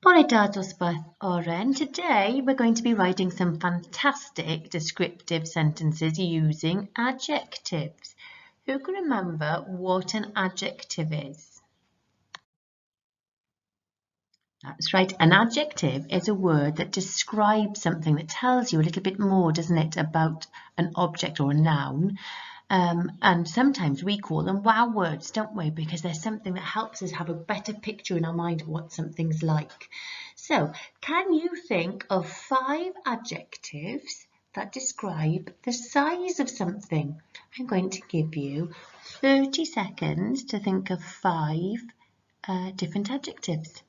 Bore da dosbarth oren. Today we're going to be writing some fantastic descriptive sentences using adjectives. Who can remember what an adjective is? That's right, an adjective is a word that describes something, that tells you a little bit more, doesn't it, about an object or a noun. And sometimes we call them wow words, don't we? Because there's something that helps us have a better picture in our mind of what something's like. So, can you think of 5 adjectives that describe the size of something? I'm going to give you 30 seconds to think of 5 different adjectives.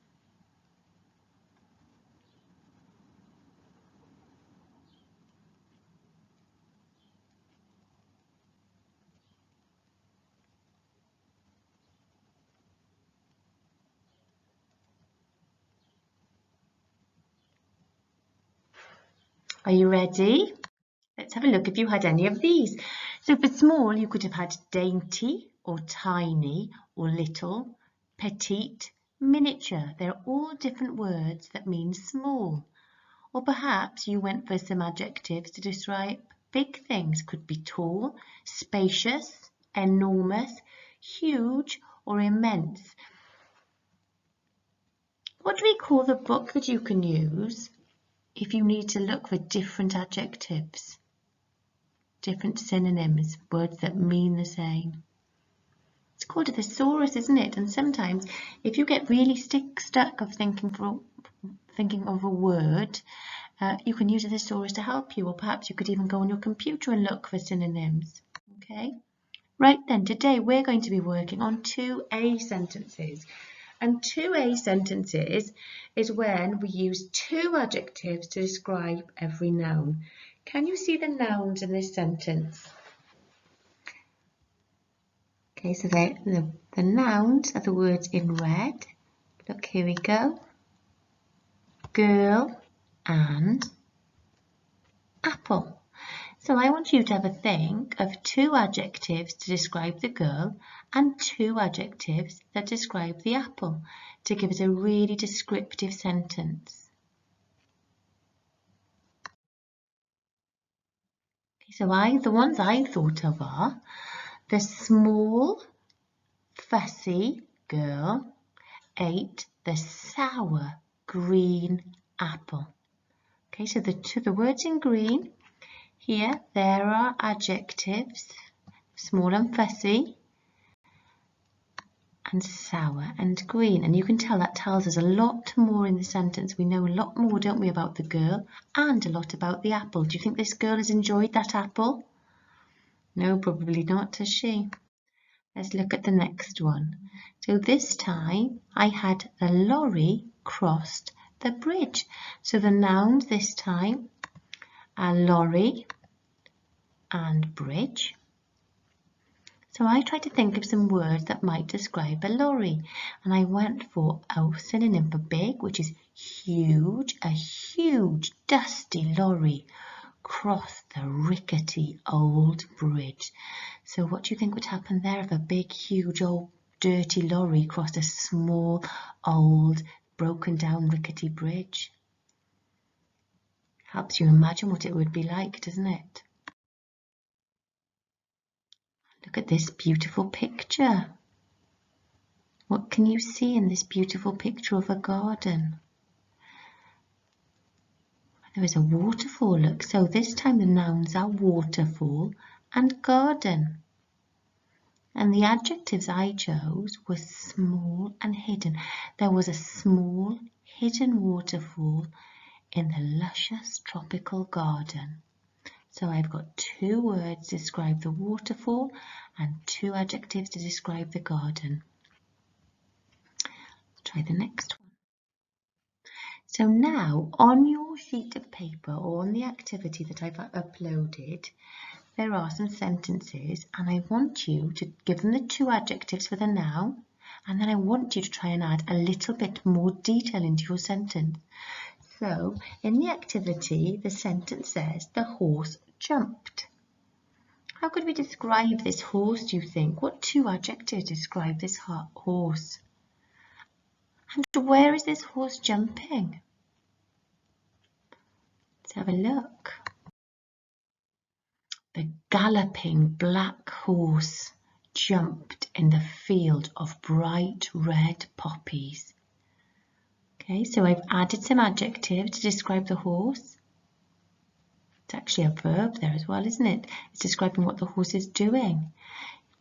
Are you ready? Let's have a look if you had any of these. So for small, you could have had dainty or tiny or little, petite, miniature. They're all different words that mean small. Or perhaps you went for some adjectives to describe big things. Could be tall, spacious, enormous, huge, or immense. What do we call the book that you can use if you need to look for different adjectives? Different synonyms, words that mean the same. It's called a thesaurus, isn't it? And sometimes if you get really stuck of thinking of a word, you can use a thesaurus to help you, or perhaps you could even go on your computer and look for synonyms. Okay? Right then, today we're going to be working on 2A sentences. And 2A sentences is when we use 2 adjectives to describe every noun. Can you see the nouns in this sentence? Okay, so the nouns are the words in red. Look, here we go. Girl and apple. So I want you to have a think of 2 adjectives to describe the girl and 2 adjectives that describe the apple to give us a really descriptive sentence. Okay, so the ones I thought of are the small, fussy girl ate the sour green apple. Okay, so the words in green here, there are adjectives, small and fussy, and sour and green. And you can tell that tells us a lot more in the sentence. We know a lot more, don't we, about the girl and a lot about the apple. Do you think this girl has enjoyed that apple? No, probably not, has she? Let's look at the next one. So this time I had the lorry crossed the bridge. So the nouns this time are lorry and bridge. So I tried to think of some words that might describe a lorry, and I went for a synonym for big, which is huge. A huge dusty lorry crossed the rickety old bridge. So what do you think would happen there if a big, huge, old, dirty lorry crossed a small, old, broken down, rickety bridge? Helps you imagine what it would be like, doesn't it? Look at this beautiful picture. What can you see in this beautiful picture of a garden? There is a waterfall, look. So this time the nouns are waterfall and garden. And the adjectives I chose were small and hidden. There was a small hidden waterfall in the luscious tropical garden. So I've got 2 words to describe the waterfall and 2 adjectives to describe the garden. Let's try the next one. So now on your sheet of paper or on the activity that I've uploaded, there are some sentences and I want you to give them the 2 adjectives for the noun, and then I want you to try and add a little bit more detail into your sentence. So in the activity, the sentence says the horse jumped. How could we describe this horse, do you think? What 2 adjectives describe this horse? And where is this horse jumping? Let's have a look. The galloping black horse jumped in the field of bright red poppies. Okay, so I've added some adjectives to describe the horse. It's actually a verb there as well, isn't it? It's describing what the horse is doing.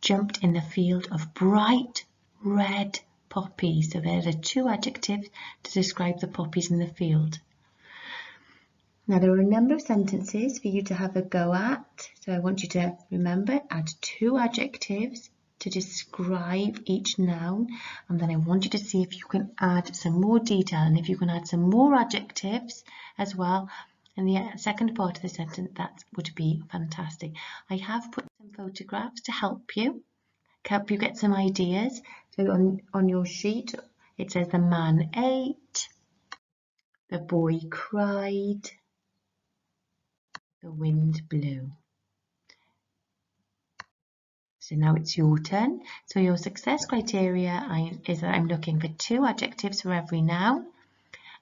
Jumped in the field of bright red poppies. So there are 2 adjectives to describe the poppies in the field. Now there are a number of sentences for you to have a go at. So I want you to remember, add 2 adjectives to describe each noun, and then I want you to see if you can add some more detail and if you can add some more adjectives as well in the second part of the sentence. That would be fantastic. I have put some photographs to help you get some ideas. So on your sheet it says the man ate, the boy cried, the wind blew. So now it's your turn. So your success criteria is that I'm looking for 2 adjectives for every noun,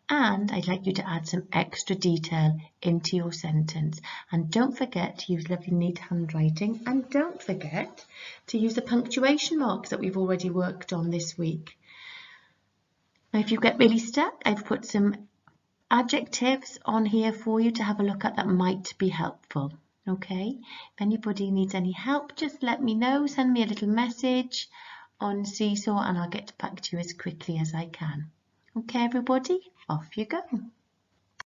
and I'd like you to add some extra detail into your sentence. And don't forget to use lovely neat handwriting, and don't forget to use the punctuation marks that we've already worked on this week. Now if you get really stuck, I've put some adjectives on here for you to have a look at that might be helpful. Okay, if anybody needs any help, just let me know. Send me a little message on Seesaw and I'll get back to you as quickly as I can. Okay, everybody, off you go.